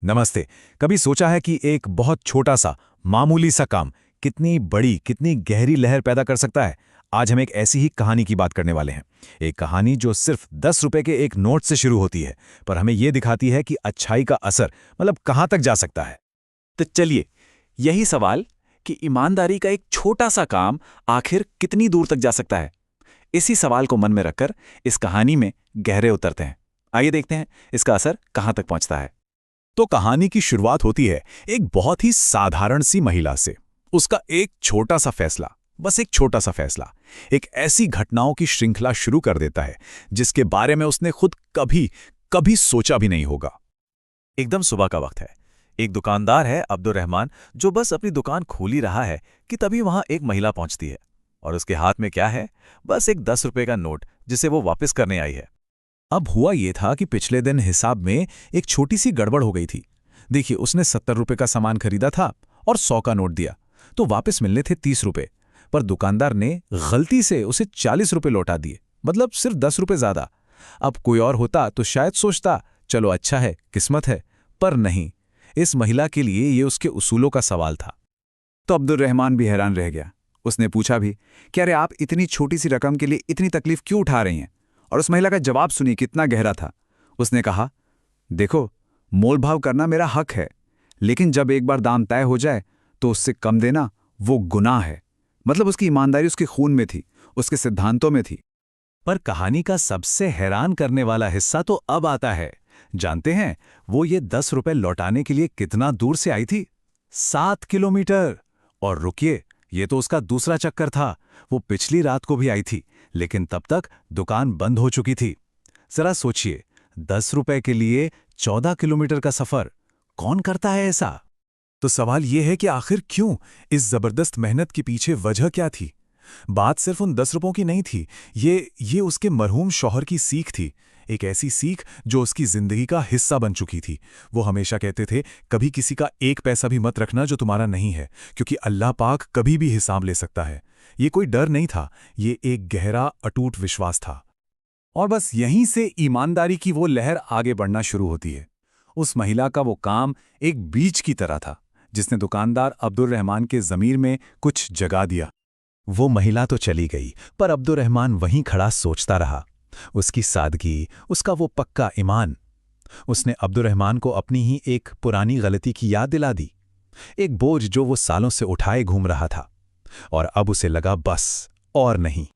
नमस्ते। कभी सोचा है कि एक बहुत छोटा सा मामूली सा काम कितनी बड़ी कितनी गहरी लहर पैदा कर सकता है। आज हम एक ऐसी ही कहानी की बात करने वाले हैं। एक कहानी जो सिर्फ 10 रुपए के एक नोट से शुरू होती है, पर हमें ये दिखाती है कि अच्छाई का असर कहाँ तक जा सकता है। तो चलिए, यही सवाल कि ईमानदारी का एक छोटा सा काम आखिर कितनी दूर तक जा सकता है, इसी सवाल को मन में रखकर इस कहानी में गहरे उतरते हैं। आइए देखते हैं इसका असर कहां तक पहुंचता है। तो कहानी की शुरुआत होती है एक बहुत ही साधारण सी महिला से। उसका एक छोटा सा फैसला, बस एक छोटा सा फैसला, एक ऐसी घटनाओं की श्रृंखला शुरू कर देता है जिसके बारे में उसने खुद कभी कभी सोचा भी नहीं होगा। एकदम सुबह का वक्त है। एक दुकानदार है अब्दुल रहमान, जो बस अपनी दुकान खोल ही रहा है कि तभी वहां एक महिला पहुंचती है। और उसके हाथ में क्या है? बस एक 10 रुपए का नोट, जिसे वो वापस करने आई है। अब हुआ ये था कि पिछले दिन हिसाब में एक छोटी सी गड़बड़ हो गई थी। देखिए, उसने 70 रुपए का सामान खरीदा था और 100 का नोट दिया, तो वापस मिलने थे 30 रुपए। पर दुकानदार ने गलती से उसे 40 रुपए लौटा दिए, मतलब सिर्फ 10 रुपए ज्यादा। अब कोई और होता तो शायद सोचता चलो अच्छा है, किस्मत है, पर नहीं। इस महिला के लिए ये उसके उसूलों का सवाल था। तो अब्दुल रहमान भी हैरान रह गया। उसने पूछा भी कि अरे आप इतनी छोटी सी रकम के लिए इतनी तकलीफ क्यों उठा रही हैं? और उस महिला का जवाब सुनिए कितना गहरा था। उसने कहा, देखो, मोलभाव करना मेरा हक है, लेकिन जब एक बार दाम तय हो जाए तो उससे कम देना वो गुनाह है। मतलब उसकी ईमानदारी उसके खून में थी, उसके सिद्धांतों में थी। पर कहानी का सबसे हैरान करने वाला हिस्सा तो अब आता है। जानते हैं वो ये 10 रुपए लौटाने के लिए कितना दूर से आई थी? 7 किलोमीटर। और रुकिए, ये तो उसका दूसरा चक्कर था। वो पिछली रात को भी आई थी, लेकिन तब तक दुकान बंद हो चुकी थी। जरा सोचिए, 10 रुपए के लिए 14 किलोमीटर का सफर कौन करता है ऐसा? तो सवाल यह है कि आखिर क्यों? इस जबरदस्त मेहनत के पीछे वजह क्या थी? बात सिर्फ उन 10 रुपयों की नहीं थी। ये उसके मरहूम शौहर की सीख थी। एक ऐसी सीख जो उसकी जिंदगी का हिस्सा बन चुकी थी। वो हमेशा कहते थे, कभी किसी का एक पैसा भी मत रखना जो तुम्हारा नहीं है, क्योंकि अल्लाह पाक कभी भी हिसाब ले सकता है। ये कोई डर नहीं था, ये एक गहरा अटूट विश्वास था। और बस यहीं से ईमानदारी की वो लहर आगे बढ़ना शुरू होती है। उस महिला का वो काम एक बीज की तरह था, जिसने दुकानदार अब्दुल रहमान के ज़मीर में कुछ जगा दिया। वो महिला तो चली गई, पर अब्दुल रहमान वहीं खड़ा सोचता रहा। उसकी सादगी, उसका वो पक्का ईमान। उसने अब्दुल रहमान को अपनी ही एक पुरानी गलती की याद दिला दी, एक बोझ जो वो सालों से उठाए घूम रहा था। और अब उसे लगा बस और नहीं।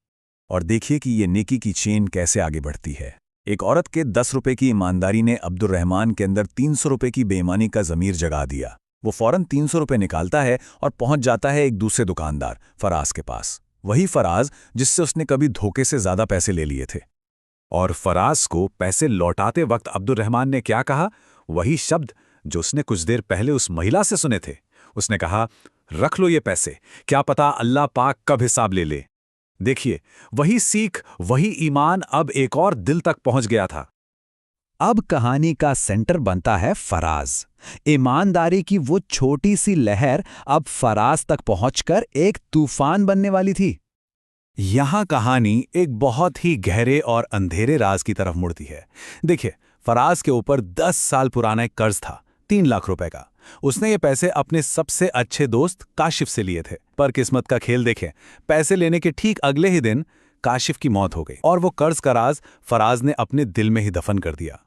और देखिए कि ये नेकी की चेन कैसे आगे बढ़ती है। एक औरत के 10 रुपए की ईमानदारी ने अब्दुल रहमान के अंदर 300 रुपए की बेईमानी का ज़मीर जगा दिया। वो फौरन 300 रुपए निकालता है और पहुंच जाता है एक दूसरे दुकानदार फराज के पास। वही फराज जिससे उसने कभी धोखे से ज्यादा पैसे ले लिए थे। और फराज को पैसे लौटाते वक्त अब्दुल रहमान ने क्या कहा? वही शब्द जो उसने कुछ देर पहले उस महिला से सुने थे। उसने कहा, रख लो ये पैसे, क्या पता अल्लाह पाक कब हिसाब ले ले। देखिए, वही सीख, वही ईमान अब एक और दिल तक पहुंच गया था। अब कहानी का सेंटर बनता है फराज। ईमानदारी की वो छोटी सी लहर अब फराज तक पहुंचकर एक तूफान बनने वाली थी। यहां कहानी एक बहुत ही गहरे और अंधेरे राज की तरफ मुड़ती है। देखिए, फराज के ऊपर 10 साल पुराना एक कर्ज था, 3 लाख रुपए का। उसने ये पैसे अपने सबसे अच्छे दोस्त काशिफ से लिए थे। पर किस्मत का खेल देखें, पैसे लेने के ठीक अगले ही दिन काशिफ की मौत हो गई और वो कर्ज का राज फराज ने अपने दिल में ही दफन कर दिया।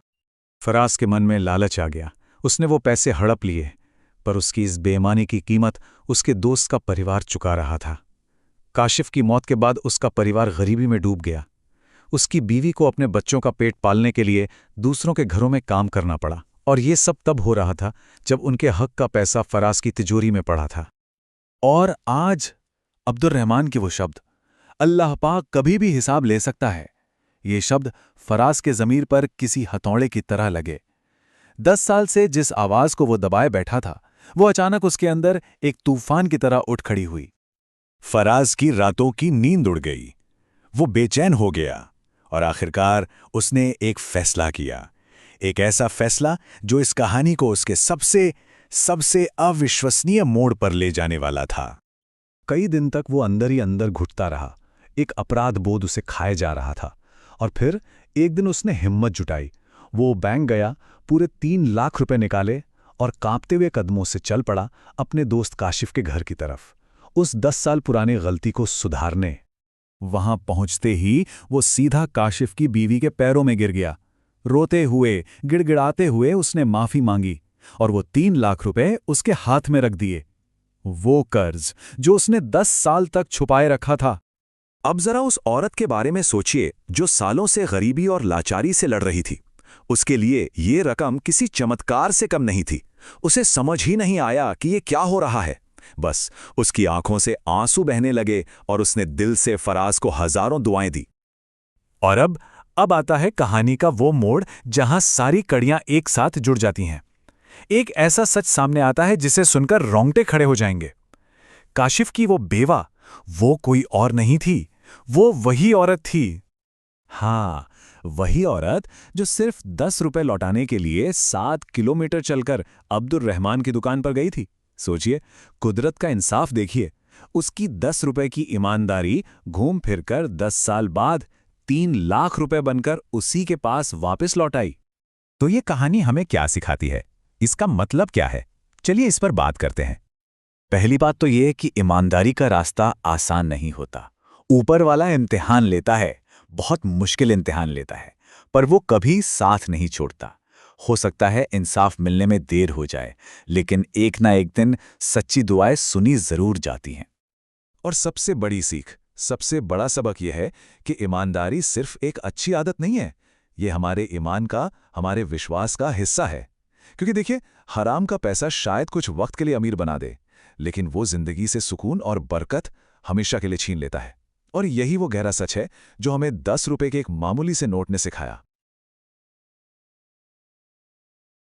फराज के मन में लालच आ गया। उसने वो पैसे हड़प लिए, पर उसकी इस बेईमानी की कीमत उसके दोस्त का परिवार चुका रहा था। काशिफ की मौत के बाद उसका परिवार गरीबी में डूब गया। उसकी बीवी को अपने बच्चों का पेट पालने के लिए दूसरों के घरों में काम करना पड़ा। और ये सब तब हो रहा था जब उनके हक का पैसा फराज की तिजोरी में पड़ा था। और आज अब्दुल रहमान के वो शब्द, अल्लाह पाक कभी भी हिसाब ले सकता है, ये शब्द फराज के ज़मीर पर किसी हथौड़े की तरह लगे। 10 साल से जिस आवाज को वो दबाए बैठा था, वो अचानक उसके अंदर एक तूफान की तरह उठ खड़ी हुई। फराज की रातों की नींद उड़ गई। वो बेचैन हो गया और आखिरकार उसने एक फैसला किया। एक ऐसा फैसला जो इस कहानी को उसके सबसे अविश्वसनीय मोड़ पर ले जाने वाला था। कई दिन तक वो अंदर ही अंदर घुटता रहा। एक अपराध बोध उसे खाए जा रहा था। और फिर एक दिन उसने हिम्मत जुटाई। वो बैंक गया, पूरे 3 लाख रुपए निकाले और कांपते हुए कदमों से चल पड़ा अपने दोस्त काशिफ के घर की तरफ, उस 10 साल पुरानी गलती को सुधारने। वहां पहुंचते ही वो सीधा काशिफ की बीवी के पैरों में गिर गया। रोते हुए, गिड़गिड़ाते हुए उसने माफी मांगी और वो 3 लाख रुपए उसके हाथ में रख दिए। वो कर्ज जो उसने 10 साल तक छुपाए रखा था। अब जरा उस औरत के बारे में सोचिए जो सालों से गरीबी और लाचारी से लड़ रही थी। उसके लिए ये रकम किसी चमत्कार से कम नहीं थी। उसे समझ ही नहीं आया कि ये क्या हो रहा है। बस उसकी आंखों से आंसू बहने लगे और उसने दिल से फराज को हजारों दुआएं दी। और अब आता है कहानी का वो मोड़ जहां सारी कड़ियां एक साथ जुड़ जाती हैं। एक ऐसा सच सामने आता है जिसे सुनकर रोंगटे खड़े हो जाएंगे। काशिफ की वो बेवा, वो कोई और नहीं थी, वो वही औरत थी। हाँ, वही औरत जो सिर्फ 10 रुपए लौटाने के लिए 7 किलोमीटर चलकर अब्दुल रहमान की दुकान पर गई थी। सोचिए, कुदरत का इंसाफ देखिए। उसकी 10 रुपए की ईमानदारी घूम फिरकर 10 साल बाद 3 लाख रुपए बनकर उसी के पास वापस लौट आई। तो ये कहानी हमें क्या सिखाती है? इसका मतलब क्या है? चलिए इस पर बात करते हैं। पहली बात तो ये कि ईमानदारी का रास्ता आसान नहीं होता। ऊपर वाला इम्तिहान लेता है, बहुत मुश्किल इम्तिहान लेता है, पर वो कभी साथ नहीं छोड़ता। हो सकता है इंसाफ मिलने में देर हो जाए, लेकिन एक ना एक दिन सच्ची दुआएं सुनी जरूर जाती हैं। और सबसे बड़ी सीख, सबसे बड़ा सबक यह है कि ईमानदारी सिर्फ एक अच्छी आदत नहीं है, ये हमारे ईमान का, हमारे विश्वास का हिस्सा है। क्योंकि देखिए, हराम का पैसा शायद कुछ वक्त के लिए अमीर बना दे, लेकिन वो जिंदगी से सुकून और बरकत हमेशा के लिए छीन लेता है। और यही वो गहरा सच है जो हमें 10 रुपए के एक मामूली से नोट ने सिखाया।